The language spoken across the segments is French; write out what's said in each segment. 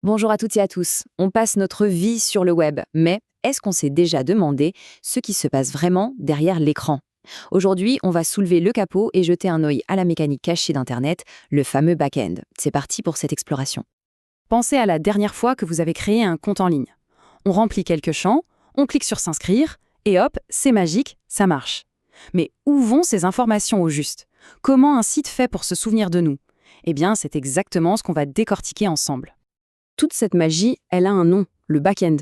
Bonjour à toutes et à tous. On passe notre vie sur le web, mais est-ce qu'on s'est déjà demandé ce qui se passe vraiment derrière l'écran? Aujourd'hui, on va soulever le capot et jeter un œil à la mécanique cachée d'Internet, le fameux back-end. C'est parti pour cette exploration. Pensez à la dernière fois que vous avez créé un compte en ligne. On remplit quelques champs, on clique sur s'inscrire, et hop, c'est magique, ça marche. Mais où vont ces informations au juste? Comment un site fait pour se souvenir de nous? Eh bien, c'est exactement ce qu'on va décortiquer ensemble. Toute cette magie, elle a un nom, le back-end.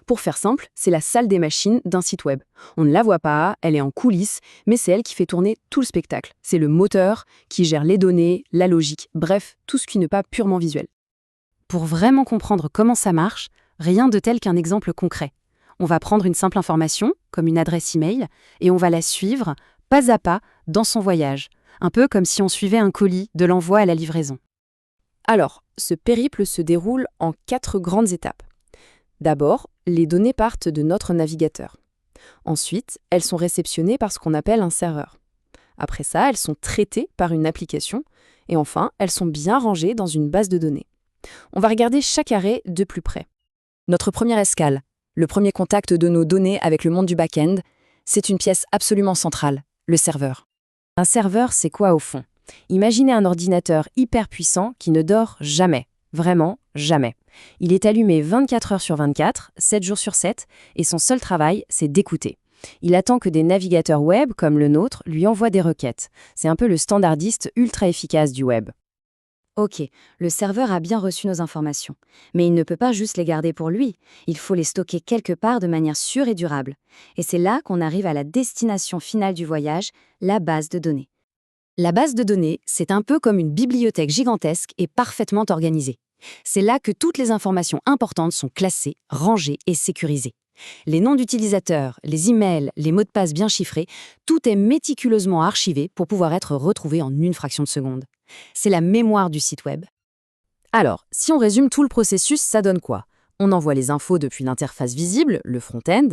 Pour faire simple, c'est la salle des machines d'un site web. On ne la voit pas, elle est en coulisses, mais c'est elle qui fait tourner tout le spectacle. C'est le moteur qui gère les données, la logique, bref, tout ce qui n'est pas purement visuel. Pour vraiment comprendre comment ça marche, rien de tel qu'un exemple concret. On va prendre une simple information, comme une adresse email, et on va la suivre, pas à pas, dans son voyage. Un peu comme si on suivait un colis de l'envoi à la livraison. Alors, ce périple se déroule en 4 grandes étapes. D'abord, les données partent de notre navigateur. Ensuite, elles sont réceptionnées par ce qu'on appelle un serveur. Après ça, elles sont traitées par une application. Et enfin, elles sont bien rangées dans une base de données. On va regarder chaque arrêt de plus près. Notre première escale, le premier contact de nos données avec le monde du back-end, c'est une pièce absolument centrale, le serveur. Un serveur, c'est quoi au fond? Imaginez un ordinateur hyper puissant qui ne dort jamais, vraiment jamais. Il est allumé 24 heures sur 24, 7 jours sur 7, et son seul travail, c'est d'écouter. Il attend que des navigateurs web, comme le nôtre, lui envoient des requêtes. C'est un peu le standardiste ultra efficace du web. Ok, le serveur a bien reçu nos informations, mais il ne peut pas juste les garder pour lui, il faut les stocker quelque part de manière sûre et durable. Et c'est là qu'on arrive à la destination finale du voyage, la base de données. La base de données, c'est un peu comme une bibliothèque gigantesque et parfaitement organisée. C'est là que toutes les informations importantes sont classées, rangées et sécurisées. Les noms d'utilisateurs, les emails, les mots de passe bien chiffrés, tout est méticuleusement archivé pour pouvoir être retrouvé en une fraction de seconde. C'est la mémoire du site web. Alors, si on résume tout le processus, ça donne quoi? On envoie les infos depuis l'interface visible, le front-end.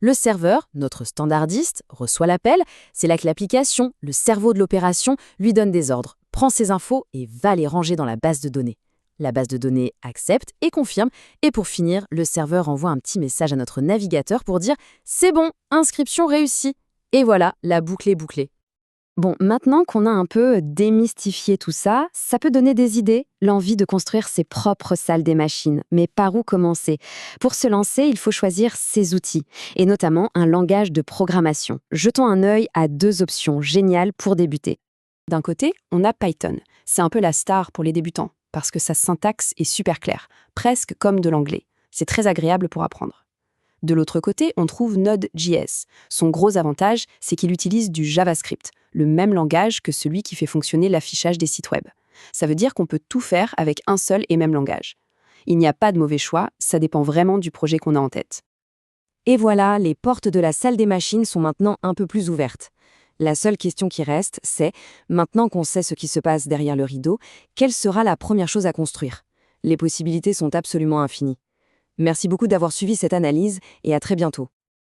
Le serveur, notre standardiste, reçoit l'appel. C'est là que l'application, le cerveau de l'opération, lui donne des ordres, prend ces infos et va les ranger dans la base de données. La base de données accepte et confirme. Et pour finir, le serveur envoie un petit message à notre navigateur pour dire « C'est bon, inscription réussie ». Et voilà, la boucle est bouclée. Bon, maintenant qu'on a un peu démystifié tout ça, ça peut donner des idées, l'envie de construire ses propres salles des machines. Mais par où commencer? Pour se lancer, il faut choisir ses outils, et notamment un langage de programmation. Jetons un œil à 2 options géniales pour débuter. D'un côté, on a Python. C'est un peu la star pour les débutants, parce que sa syntaxe est super claire, presque comme de l'anglais. C'est très agréable pour apprendre. De l'autre côté, on trouve Node.js. Son gros avantage, c'est qu'il utilise du JavaScript, le même langage que celui qui fait fonctionner l'affichage des sites web. Ça veut dire qu'on peut tout faire avec un seul et même langage. Il n'y a pas de mauvais choix, ça dépend vraiment du projet qu'on a en tête. Et voilà, les portes de la salle des machines sont maintenant un peu plus ouvertes. La seule question qui reste, c'est, maintenant qu'on sait ce qui se passe derrière le rideau, quelle sera la première chose à construire? Les possibilités sont absolument infinies. Merci beaucoup d'avoir suivi cette analyse et à très bientôt.